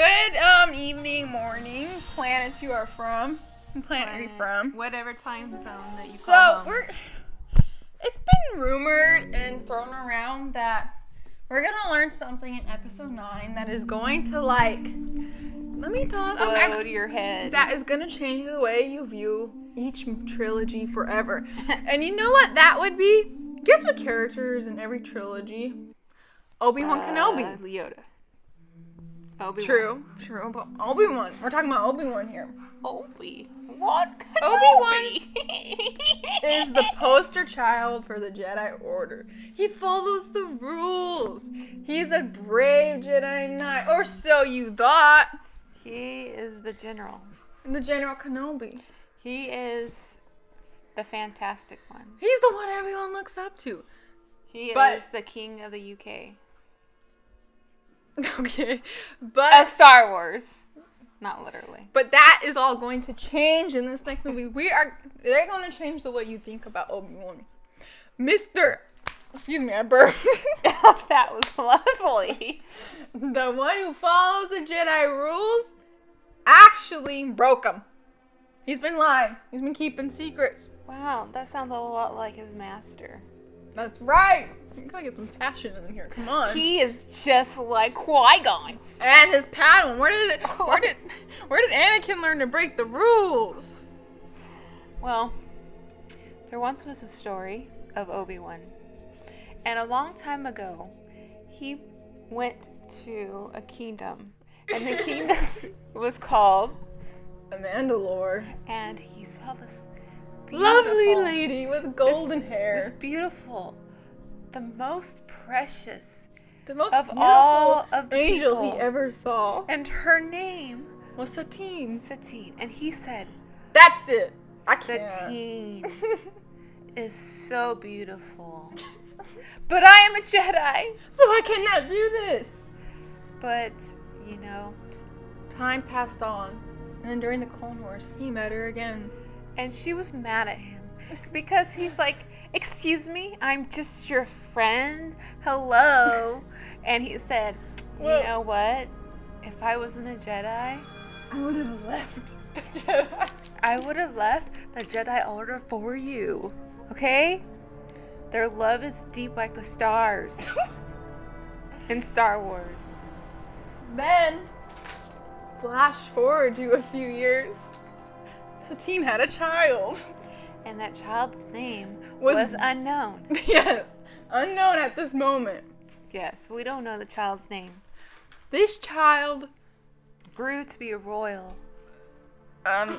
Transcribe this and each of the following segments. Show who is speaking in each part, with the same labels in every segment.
Speaker 1: Good evening, morning, planet you are from. Planet are you from?
Speaker 2: Whatever time zone that you call home.
Speaker 1: It's been rumored and thrown around that we're gonna learn something in episode 9 that is going to
Speaker 2: explode your head.
Speaker 1: That is gonna change the way you view each trilogy forever. And you know what that would be? Guess what characters in every trilogy? Obi-Wan Kenobi.
Speaker 2: Yoda.
Speaker 1: Obi-Wan. True, but Obi-Wan. We're talking about Obi-Wan here.
Speaker 2: Obi-Wan
Speaker 1: is the poster child for the Jedi Order. He follows the rules. He's a brave Jedi Knight. Or so you thought.
Speaker 2: He is the general.
Speaker 1: The General Kenobi.
Speaker 2: He is the fantastic one.
Speaker 1: He's the one everyone looks up to.
Speaker 2: He is the king of the UK.
Speaker 1: Okay. But
Speaker 2: of Star Wars. Not literally.
Speaker 1: But that is all going to change in this next movie. They're going to change the way you think about Obi-Wan. Excuse me, I burped.
Speaker 2: That was lovely.
Speaker 1: The one who follows the Jedi rules actually broke them. He's been lying. He's been keeping secrets.
Speaker 2: Wow, that sounds a lot like his master.
Speaker 1: That's right. You gotta get some passion in here. Come on.
Speaker 2: He is just like Qui-Gon.
Speaker 1: And his Padawan. Where did Anakin learn to break the rules?
Speaker 2: Well, there once was a story of Obi-Wan. And a long time ago, he went to a kingdom. And the kingdom was called
Speaker 1: the Mandalore.
Speaker 2: And he saw this
Speaker 1: lovely lady with golden hair.
Speaker 2: This beautiful, the most precious
Speaker 1: of
Speaker 2: all of the
Speaker 1: angel
Speaker 2: people
Speaker 1: he ever saw.
Speaker 2: And her name
Speaker 1: was Satine.
Speaker 2: Satine. And he said,
Speaker 1: "That's it.
Speaker 2: Satine is so beautiful. But I am a Jedi,
Speaker 1: so I cannot do this."
Speaker 2: But, you know,
Speaker 1: time passed on. And during the Clone Wars, he met her again. And
Speaker 2: she was mad at him because he's like, "Excuse me, I'm just your friend. Hello." And he said, "You know what? If I wasn't a Jedi,
Speaker 1: I would have left the Jedi.
Speaker 2: I would have left the Jedi Order for you. Okay? Their love is deep like the stars in Star Wars."
Speaker 1: Then, flash forward to a few years. Satine had a child.
Speaker 2: And that child's name was unknown.
Speaker 1: Yes, unknown at this moment.
Speaker 2: Yes, we don't know the child's name.
Speaker 1: This child
Speaker 2: grew to be a royal.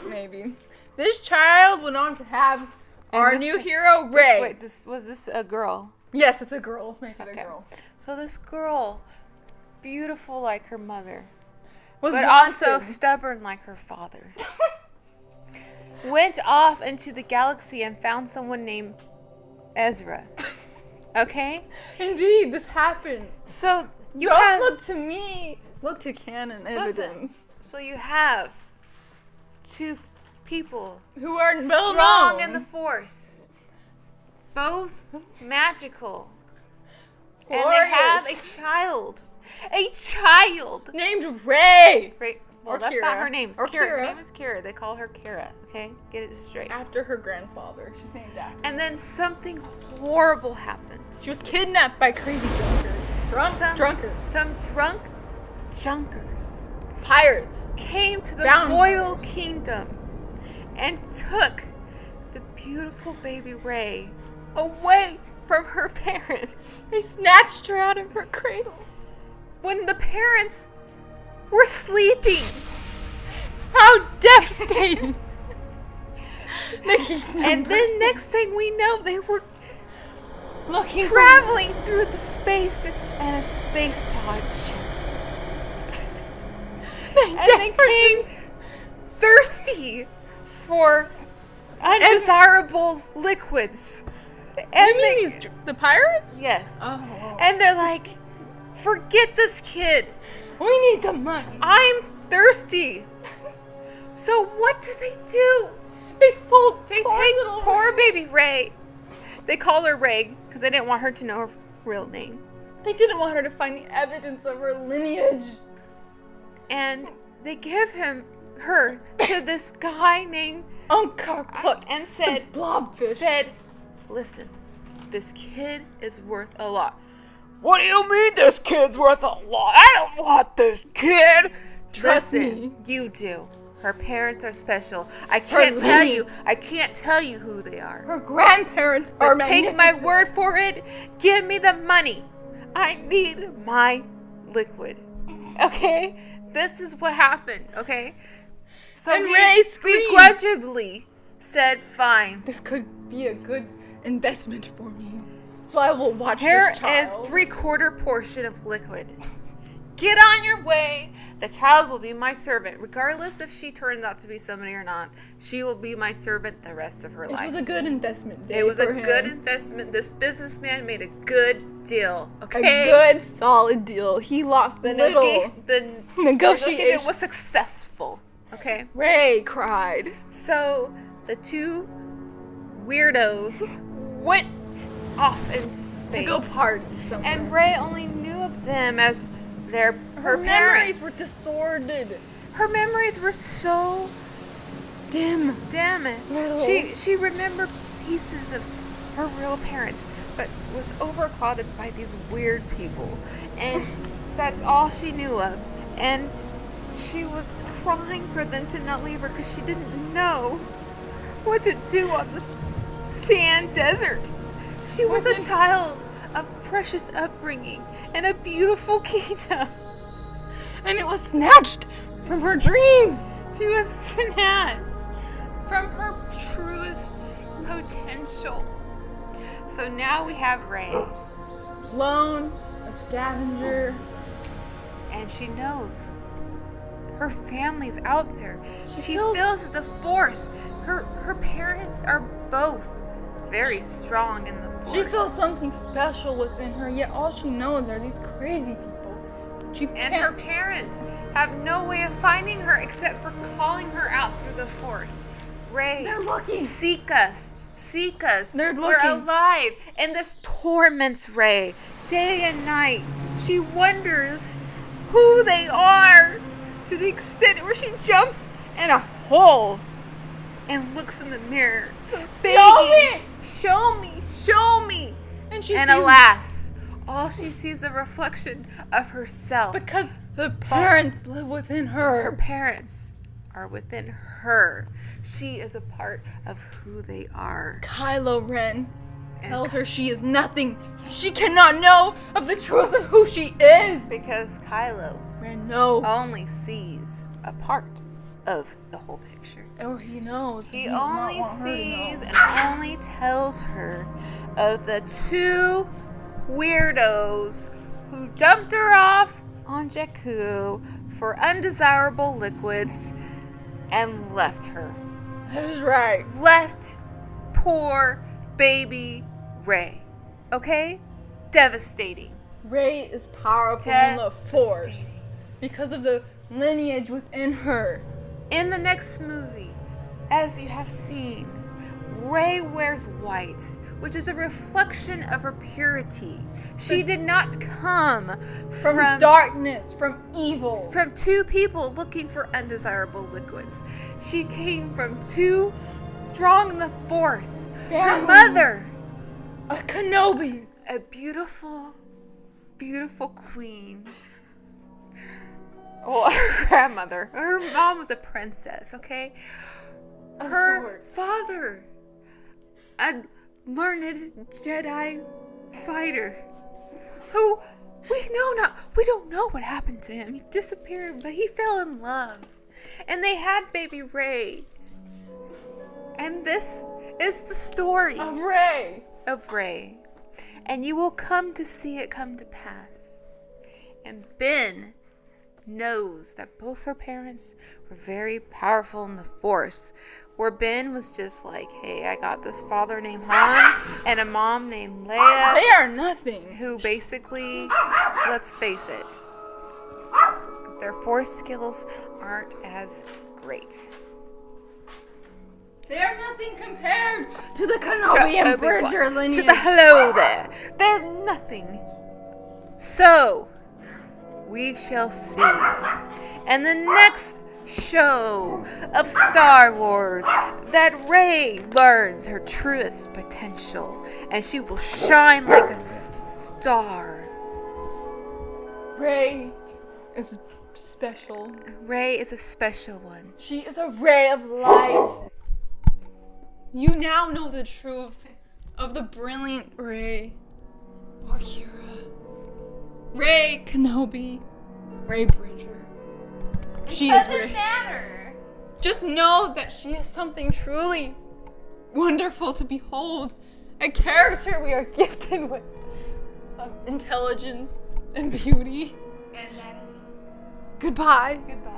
Speaker 1: Maybe. This child went on to have our new hero, Rey.
Speaker 2: Was this a girl?
Speaker 1: Yes, it's a girl. Let's make it a girl.
Speaker 2: So this girl, beautiful like her mother,
Speaker 1: but
Speaker 2: also stubborn like her father, went off into the galaxy and found someone named Ezra. Okay?
Speaker 1: Indeed, this happened.
Speaker 2: So
Speaker 1: don't look to me. Look to canon evidence.
Speaker 2: So you have two people
Speaker 1: who are
Speaker 2: strong in the Force, both magical, and they have a child
Speaker 1: named Rey.
Speaker 2: Well, that's Kira. Not her name. Kira. Her name is Kira. They call her Kira. Okay, get it straight.
Speaker 1: After her grandfather, she's named after.
Speaker 2: And then something horrible happened.
Speaker 1: She was kidnapped by crazy drunkers.
Speaker 2: Some drunk junkers,
Speaker 1: pirates,
Speaker 2: came to the royal kingdom and took the beautiful baby Rey away from her parents.
Speaker 1: They snatched her out of her cradle
Speaker 2: when the parents were sleeping.
Speaker 1: How devastating.
Speaker 2: And then next thing we know, they were traveling through the space and a space pod ship. They came thirsty for undesirable liquids.
Speaker 1: And the pirates?
Speaker 2: Yes.
Speaker 1: Oh.
Speaker 2: And they're like, "Forget this kid.
Speaker 1: We need the money.
Speaker 2: I'm thirsty." So what do?
Speaker 1: They
Speaker 2: take poor baby Rey. They call her Rey because they didn't want her to know her real name.
Speaker 1: They didn't want her to find the evidence of her lineage.
Speaker 2: And they give her to this guy named
Speaker 1: Uncle
Speaker 2: and said,
Speaker 1: Blobfish.
Speaker 2: said, listen, this kid is worth a lot. What do you mean this kid's worth a lot? I don't want this kid.
Speaker 1: Trust
Speaker 2: Listen,
Speaker 1: me.
Speaker 2: you do. Her parents are special. I can't tell you who they are.
Speaker 1: Her grandparents are
Speaker 2: But take my word for it. Give me the money. I need my liquid. Okay? This is what happened, okay? So
Speaker 1: And
Speaker 2: he
Speaker 1: Ray screamed.
Speaker 2: begrudgingly said, fine.
Speaker 1: This could be a good investment for me. So I will watch
Speaker 2: Here
Speaker 1: this child.
Speaker 2: is 3/4 portion of liquid. Get on your way. The child will be my servant. Regardless if she turns out to be somebody or not, she will be my servant the rest of her
Speaker 1: It
Speaker 2: life.
Speaker 1: was a good investment.
Speaker 2: It was a
Speaker 1: for him.
Speaker 2: good investment. This businessman made a good deal.
Speaker 1: A
Speaker 2: Okay?
Speaker 1: good, solid deal. He lost
Speaker 2: The
Speaker 1: little.
Speaker 2: negotiation
Speaker 1: Negotiation.
Speaker 2: was successful. Okay?
Speaker 1: Ray cried.
Speaker 2: So the two weirdos went off into space.
Speaker 1: To go party somewhere.
Speaker 2: And Ray only knew of them as her
Speaker 1: her
Speaker 2: parents.
Speaker 1: memories were distorted.
Speaker 2: Her memories were so
Speaker 1: Dim.
Speaker 2: dim. She remembered pieces of her real parents, but was overclouded by these weird people. And that's all she knew of. And she was crying for them to not leave her because she didn't know what to do on this sand desert. She was a child of precious upbringing and a beautiful kingdom.
Speaker 1: And it was snatched from her dreams.
Speaker 2: She was snatched from her truest potential. So now we have Ray.
Speaker 1: Lone, a scavenger.
Speaker 2: And she knows her family's out there. She
Speaker 1: feels-
Speaker 2: feels the force. Her parents are both very strong in the force.
Speaker 1: She feels something special within her, yet all she knows are these crazy people. She
Speaker 2: And her
Speaker 1: can't.
Speaker 2: parents have no way of finding her except for calling her out through the force. Ray,
Speaker 1: They're looking.
Speaker 2: seek us. Seek us.
Speaker 1: They're
Speaker 2: We're
Speaker 1: looking.
Speaker 2: alive. And this torments Ray day and night. She wonders who they are to the extent where she jumps in a hole and looks in the mirror. begging, show me, show me.
Speaker 1: And she
Speaker 2: And
Speaker 1: sees-
Speaker 2: alas, all she sees is a reflection of herself.
Speaker 1: because the parents live within
Speaker 2: Her
Speaker 1: her.
Speaker 2: parents are within her. She is a part of who they are.
Speaker 1: Kylo Ren
Speaker 2: And
Speaker 1: tells her she is nothing. She cannot know of the truth of who she is.
Speaker 2: because Kylo
Speaker 1: Ren knows.
Speaker 2: only sees a part of the whole picture.
Speaker 1: Or he knows.
Speaker 2: He
Speaker 1: does not
Speaker 2: only
Speaker 1: want her to
Speaker 2: sees
Speaker 1: know.
Speaker 2: and only tells her of the two weirdos who dumped her off on Jakku for undesirable liquids and left her.
Speaker 1: That is right.
Speaker 2: Left poor baby Ray. Okay? Devastating.
Speaker 1: Ray is powerful in the Force
Speaker 2: Devastating.
Speaker 1: because of the lineage within her.
Speaker 2: In the next movie, as you have seen, Ray wears white, which is a reflection of her purity. She did not come
Speaker 1: From darkness, from evil.
Speaker 2: from two people looking for undesirable liquids. She came from two strong in the Force. Her
Speaker 1: Family.
Speaker 2: mother,
Speaker 1: A Kenobi.
Speaker 2: a beautiful, beautiful queen. Well, her grandmother. Her mom was a princess, okay?
Speaker 1: A
Speaker 2: Her
Speaker 1: sword.
Speaker 2: father, a learned Jedi fighter, who we don't know what happened to him. He disappeared, but he fell in love. And they had baby Ray. And this is the story
Speaker 1: Of Ray.
Speaker 2: of Ray. And you will come to see it come to pass. And Ben knows that both her parents were very powerful in the Force. Where Ben was just like, hey, I got this father named Han and a mom named Leia,
Speaker 1: They are nothing.
Speaker 2: who basically, let's face it, their Force skills aren't as great.
Speaker 1: They are nothing compared to the Kenobi and
Speaker 2: Obi-Wan.
Speaker 1: Bridger lineage.
Speaker 2: To the hello there. They're nothing. So, we shall see. and the next show of Star Wars that Rey learns her truest potential and she will shine like a star.
Speaker 1: Rey is special.
Speaker 2: Rey is a special one.
Speaker 1: She is a ray of light. You now know the truth of the brilliant Rey or Kira. Rey Kenobi. Rey Bridger. She is Rey.
Speaker 2: Doesn't matter.
Speaker 1: Just know that she is something truly wonderful to behold. A character we are gifted with of intelligence and beauty.
Speaker 2: And that is
Speaker 1: Goodbye.
Speaker 2: goodbye.